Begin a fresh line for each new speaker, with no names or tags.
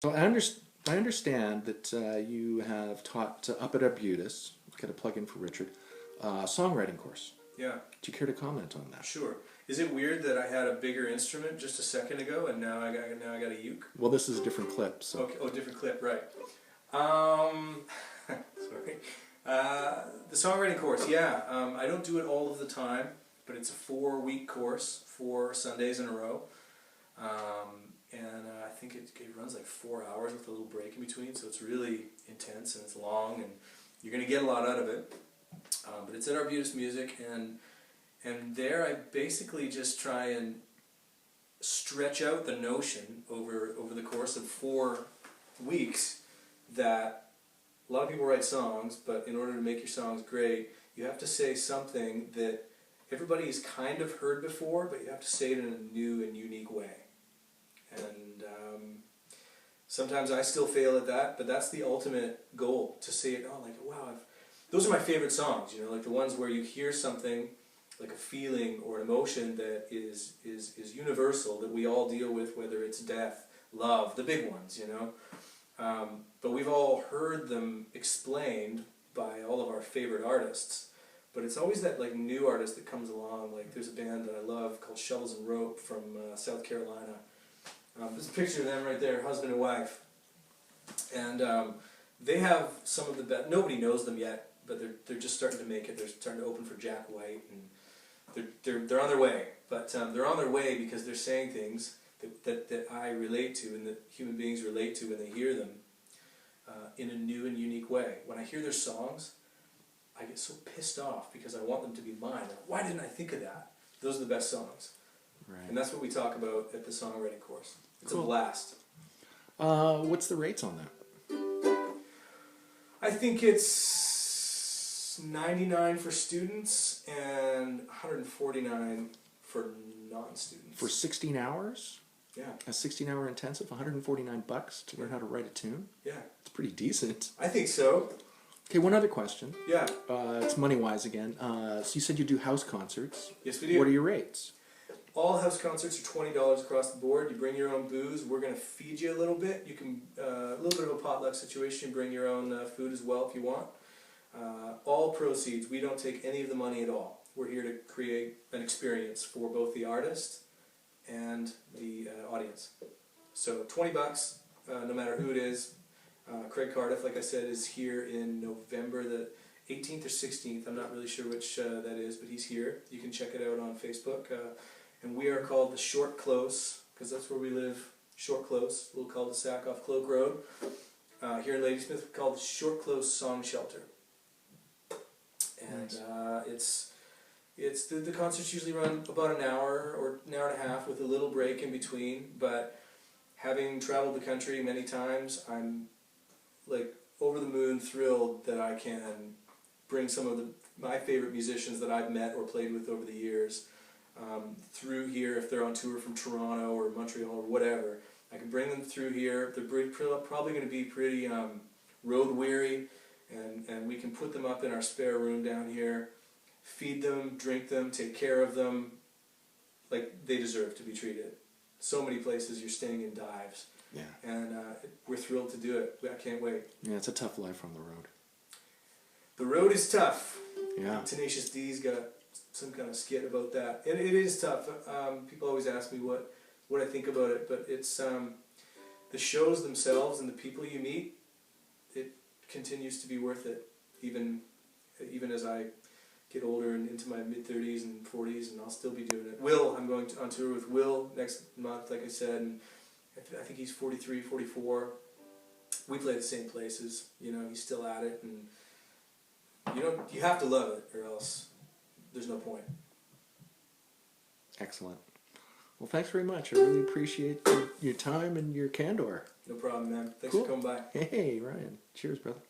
So I understand that you have taught up at Arbutus, got a plug in for Richard, songwriting course.
Yeah,
Do you care to comment on that?
sure. Is it weird that I had a bigger instrument just a second ago, and now I got a uke?
Well, this is a different clip, so.
Okay. Oh, different clip, right? Sorry. The songwriting course. Yeah. I don't do it all of the time, but it's a 4-week course, 4 Sundays in a row, and I think it runs like 4 hours with a little break in between. So it's really intense and it's long, and you're going to get a lot out of it. But it's at Arbutus Music, and there I basically just try and stretch out the notion over the course of 4 weeks that a lot of people write songs, but in order to make your songs great, you have to say something that everybody's kind of heard before, but you have to say it in a new and unique way. And sometimes I still fail at that, but that's the ultimate goal, to say it, oh, like, wow, those are my favorite songs, you know, like the ones where you hear something, like a feeling or an emotion that is universal, that we all deal with, whether it's death, love, the big ones, you know. But we've all heard them explained by all of our favorite artists. But it's always that like new artist that comes along. Like there's a band that I love called Shovels and Rope from South Carolina. There's a picture of them right there, husband and wife. And they have some of the best. Nobody knows them yet, but they're just starting to make it. They're starting to open for Jack White, and they're on their way. But they're on their way because they're saying things that I relate to and that human beings relate to when they hear them in a new and unique way. When I hear their songs, I get so pissed off because I want them to be mine. Like, why didn't I think of that? Those are the best songs.
Right.
And that's what we talk about at the songwriting course. It's
Cool.
a blast.
What's the rates on that?
I think it's $99 for students and $149 for non-students.
For 16 hours?
Yeah.
A 16-hour intensive, $149 to learn how to write a tune?
Yeah.
It's pretty decent.
I think so.
Okay, one other question.
Yeah.
It's money-wise again. So you said you do house concerts.
Yes, we do.
What are your rates?
All house concerts are $20 across the board. You bring your own booze. We're going to feed you a little bit. You can a little bit of a potluck situation. Bring your own food as well if you want. All proceeds. We don't take any of the money at all. We're here to create an experience for both the artist and the audience. So $20, no matter who it is. Craig Cardiff, like I said, is here in November the 18th or 16th. I'm not really sure which that is, but he's here. You can check it out on Facebook. And we are called the Short Close, because that's where we live, Short Close, a little cul-de-sac off Cloak Road. Here in Ladysmith, we call it the Short Close Song Shelter. And
Nice.
it's the concerts usually run about an hour or an hour and a half with a little break in between. But having traveled the country many times, I'm like over the moon thrilled that I can bring some of my favorite musicians that I've met or played with over the years through here. If they're on tour from Toronto or Montreal or whatever, I can bring them through here. They're probably going to be pretty road weary, and we can put them up in our spare room down here, feed them, drink them, take care of them like they deserve to be treated. So many places you're staying in dives.
Yeah.
And we're thrilled to do it. I can't wait.
Yeah, it's a tough life on the road.
The road is tough.
Yeah.
Tenacious D's got some kind of skit about that. And it is tough. People always ask me what I think about it, but it's the shows themselves and the people you meet, it continues to be worth it, even as I get older and into my mid-30s and 40s, and I'll still be doing it. I'm going on tour with Will next month, like I said, and I think he's 43, 44. We play the same places, you know, he's still at it, and you have to love it, or else there's no point.
Excellent. Well, thanks very much. I really appreciate your time and your candor.
No problem, man. Thanks
Cool.
for coming by.
Hey, Ryan. Cheers, brother.